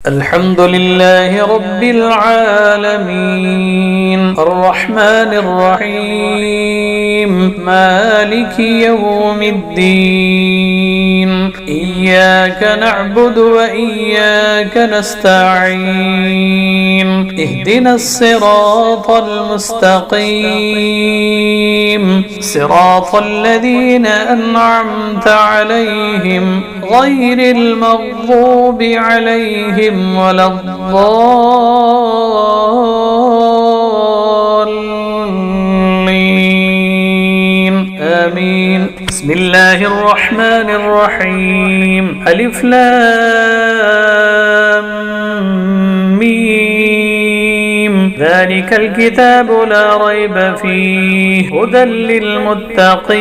الحمد لله رب العالمين الرحمن الرحيم مالك يوم الدين إياك نعبد وإياك نستعين اهدنا الصراط المستقيم صراط الذين أنعمت عليهم غير المغضوب عليهم ولا الضالين آمين. بسم الله الرحمن الرحيم ألف لام ميم ذلك الكتاب لا ريب فيه هدى للمتقين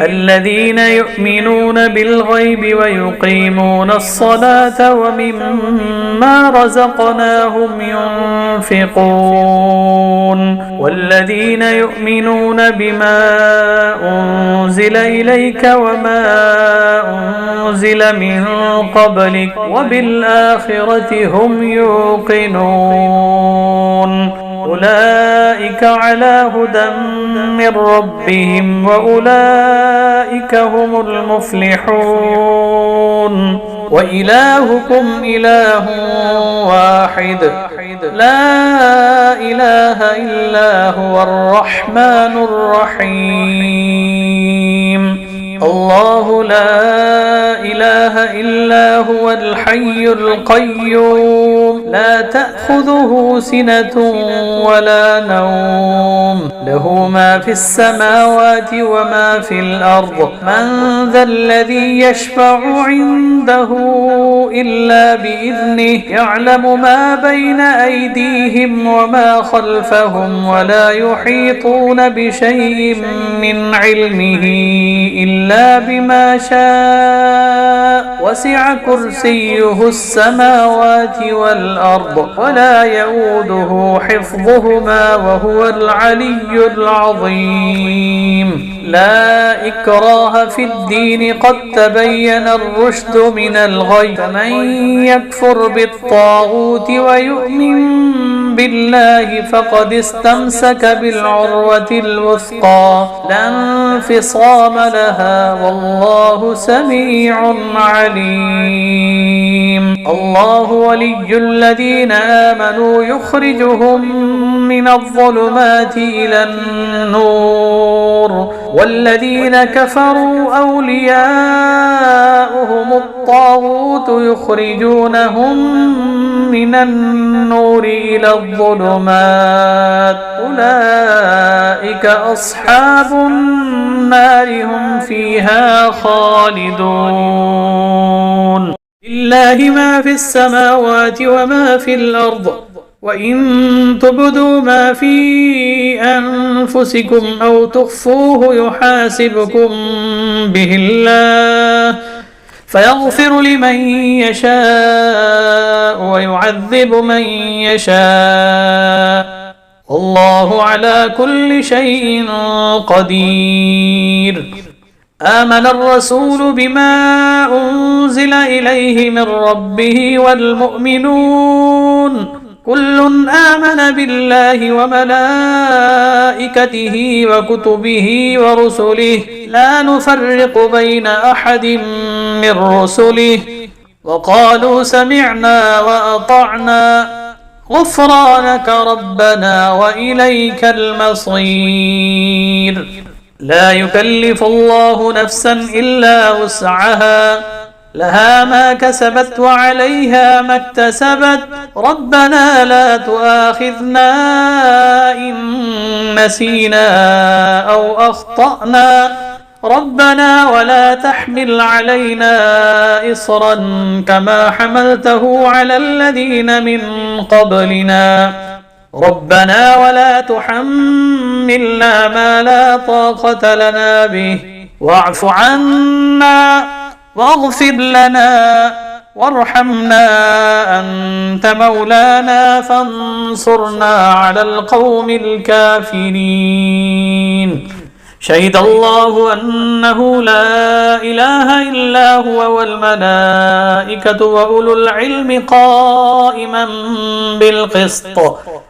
الذين يؤمنون بالغيب ويقيمون الصلاة ومما رزقناهم ينفقون والذين يؤمنون بما أنزل إليك وما أنزل من قبلك وبالآخرة هم يوقنون أولئك على هدى من ربهم وأولئك هم المفلحون وإلهكم إله واحد لا إله إلا هو الرحمن الرحيم الله لا إله إلا هو الحي القيوم لا تأخذه سنة ولا نوم له ما في السماوات وما في الأرض من ذا الذي يشفع عنده إلا بإذنه يعلم ما بين أيديهم وما خلفهم ولا يحيطون بشيء من علمه إلا بما شاء وسع كرسيه السماوات والأرض ولا يؤوده حفظهما وهو العلي العظيم لا إكراه في الدين قد تبين الرشد من الغي فمن يكفر بالطاغوت ويؤمن بالله فقد استمسك بالعروة الوثقى لا انفصام لها والله سميع عليم الله ولي الذين آمنوا يخرجهم من الظلمات إلى النور والذين كفروا أولياؤهم الطاغوت يخرجونهم من النور إلى الظلمات أولئك أصحاب النار هم فيها خالدون لله ما في السماوات وما في الأرض وإن تبدوا ما في أنفسكم أو تخفوه يحاسبكم به الله فيغفر لمن يشاء ويعذب من يشاء والله على كل شيء قدير آمن الرسول بما أنزل إليه من ربه والمؤمنون كل آمن بالله وملائكته وكتبه ورسله لا نفرق بين أحد من رسله وقالوا سمعنا وأطعنا غفرانك ربنا وإليك المصير لا يكلف الله نفسا إلا وسعها لها ما كسبت وعليها ما اكتسبت ربنا لا تؤاخذنا إن نسينا أو أخطأنا ربنا ولا تحمل علينا إصرا كما حملته على الذين من قبلنا ربنا ولا تحملنا ما لا طاقة لنا به واعف عنا واغفر لنا وارحمنا أنت مولانا فانصرنا على القوم الكافرين شهد الله أنه لا إله إلا هو والملائكة وأولو العلم قائما بالقسط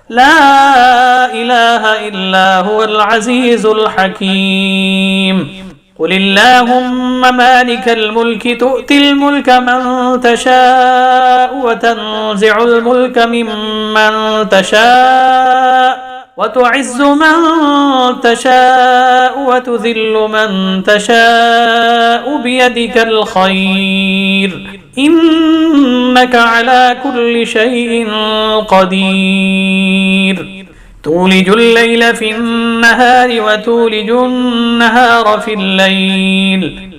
لا إله إلا هو العزيز الحكيم قل اللهم مالك الملك تؤتي الملك من تشاء وتنزع الملك ممن تشاء وتعز من تشاء وتذل من تشاء بيدك الخير إنك على كل شيء قدير تولج الليل في النهار وتولج النهار في الليل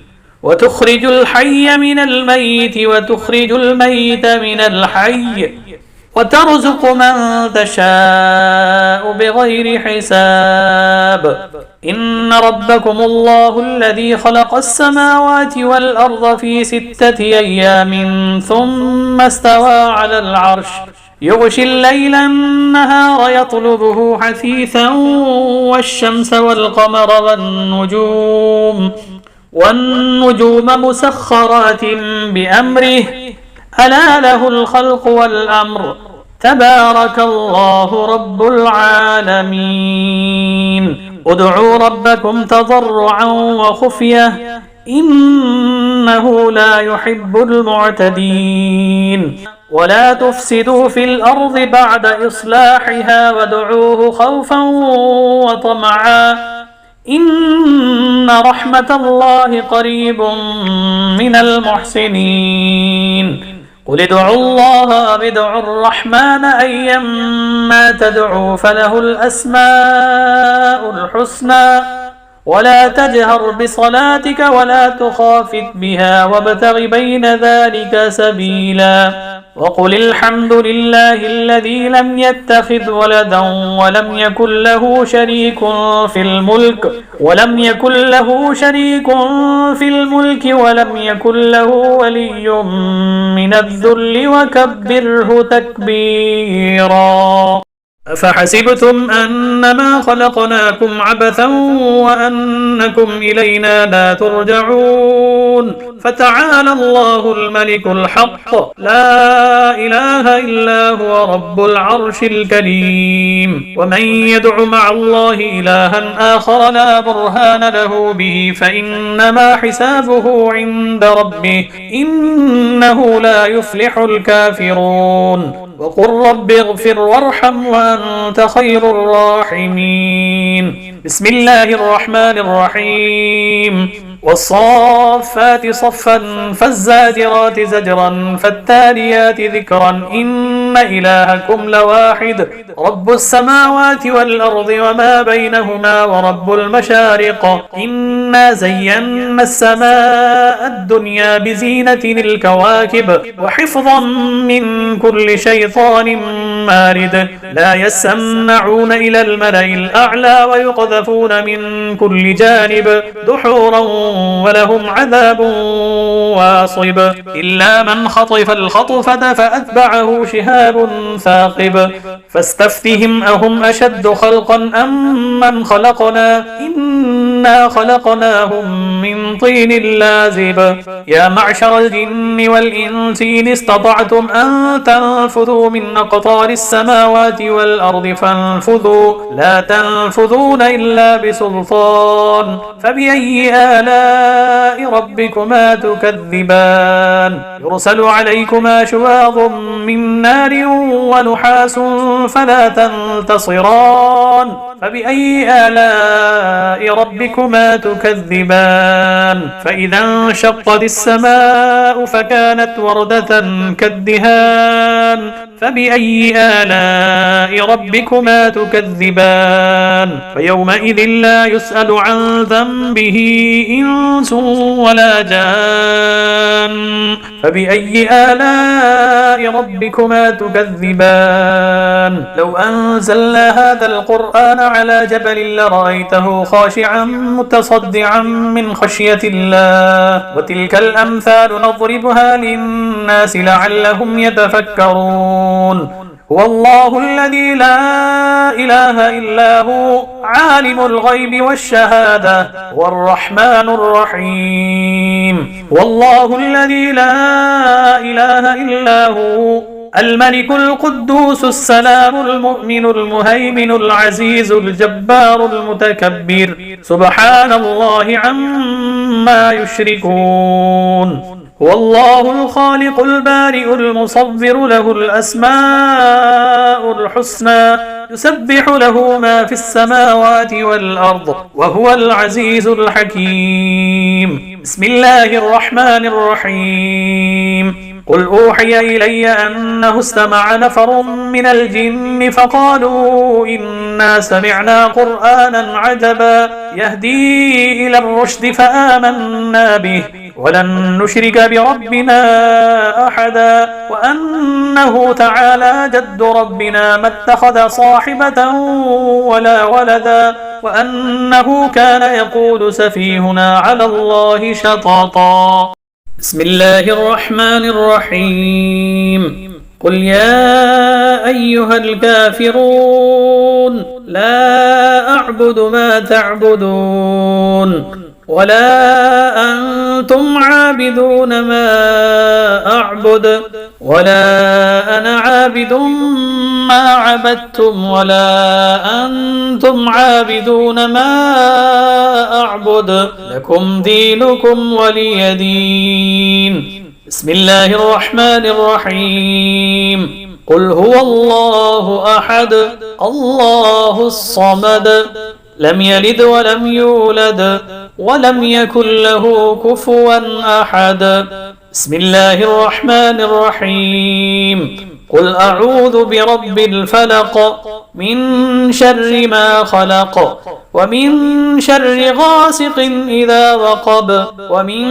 وتخرج الحي من الميت وتخرج الميت من الحي وترزق من تشاء بغير حساب إن ربكم الله الذي خلق السماوات والأرض في 6 أيام ثم استوى على العرش يغشي الليل النهار يطلبه حثيثا والشمس والقمر والنجوم مسخرات بأمره ألا له الخلق والأمر تبارك الله رب العالمين ادعوا ربكم تضرعا وخفية إنه لا يحب المعتدين ولا تفسدوا في الأرض بعد إصلاحها وادعوه خوفا وطمعا إن رحمة الله قريب من المحسنين قل ادعوا الله أو ادعوا الرحمن أيما تدعوا فله الأسماء الحسنى ولا تجهر بصلاتك ولا تخافت بها وابتغ بين ذلك سبيلا وقل الحمد لله الذي لم يتخذ ولدا ولم يكن له شريك في الملك ولم يكن له ولي من الذل وكبره تكبيرا أفحسبتم أنما خلقناكم عبثا وأنكم إلينا لا ترجعون فتعالى الله الملك الحق لا إله إلا هو رب العرش الكريم ومن يدع مع الله إلها آخر لا برهان له به فإنما حسابه عند ربه إنه لا يفلح الكافرون وقل رب اغفر وارحم وأنت خير الراحمين بسم الله الرحمن الرحيم والصافات صفا فالزاجرات زجرا فالتاليات ذكرا إن إلهكم لواحد رب السماوات والأرض وما بينهما ورب المشارق إنا زينا السماء الدنيا بزينة الكواكب وحفظا من كل شيطان مارد لا يسمعون إلى الملأ الأعلى ويقذفون من كل جانب دحورا ولهم عذاب واصب إلا من خطف الخطفة فأتبعه شهاب ثاقب فاستفتهم أهم أشد خلقا أم من خلقنا إنا خلقناهم من طين لازب يا معشر الجن والإنس إن استطعتم أن تنفذوا من أقطار السماوات والأرض فانفذوا لا تنفذون إلا بسلطان فبأي آلاء ربكما تكذبان يرسل عليكما شواظ من نار ونحاس فلا تنتصران فبأي آلاء ربكما تكذبان فإذا انشقت السماء فكانت وردة كالدهان فبأي آلاء ربكما تكذبان فيومئذ لا يسأل عن ذنبه إنس ولا جان فبأي آلاء ربكما تكذبان لو أنزلنا هذا القرآن على جبل لرأيته خاشعا متصدعا من خشية الله وتلك الأمثال نضربها للناس لعلهم يتفكرون هو الله الذي لا إله إلا هو عالم الغيب والشهادة والرحمن الرحيم. هو الله الذي لا إله إلا هو الملك القدوس السلام المؤمن المهيمن العزيز الجبار المتكبر سبحان الله عما يشركون. هو الله الخالق البارئ المصور له الأسماء الحسنى يسبح له ما في السماوات والأرض وهو العزيز الحكيم. بسم الله الرحمن الرحيم. قل أوحي إلي أنه استمع نفر من الجن فقالوا إنا سمعنا قرآنا عجبا يهدي إلى الرشد فآمنا به ولن نشرك بربنا أحدا وأنه تعالى جد ربنا ما اتخذ صاحبة ولا ولدا وأنه كان يقول سفيهنا على الله شططا. بسم الله الرحمن الرحيم. قل يا أيها الكافرون لا أعبد ما تعبدون ولا أنتم عابدون ما أعبد ولا أنا عابد ما عبدتم ولا أنتم عابدون ما أعبد لكم دينكم ولي دين. بسم الله الرحمن الرحيم. قل هو الله أحد الله الصمد لم يلد ولم يولد ولم يكن له كفوا أحد. بسم الله الرحمن الرحيم. قل أعوذ برب الفلق من شر ما خلق ومن شر غاسق إذا وقب ومن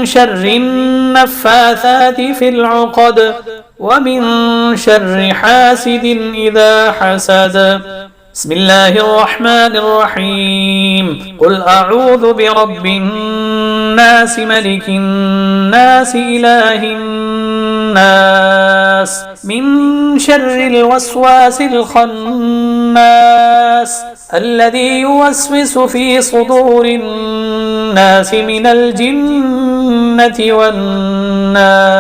شر النفاثات في العقد ومن شر حاسد إذا حسد. بسم الله الرحمن الرحيم. قل أعوذ برب الناس ملك الناس إله الناس من شر الوسواس الخناس الذي يوسوس في صدور الناس من الجنة والناس.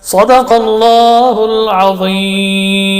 صدق الله العظيم.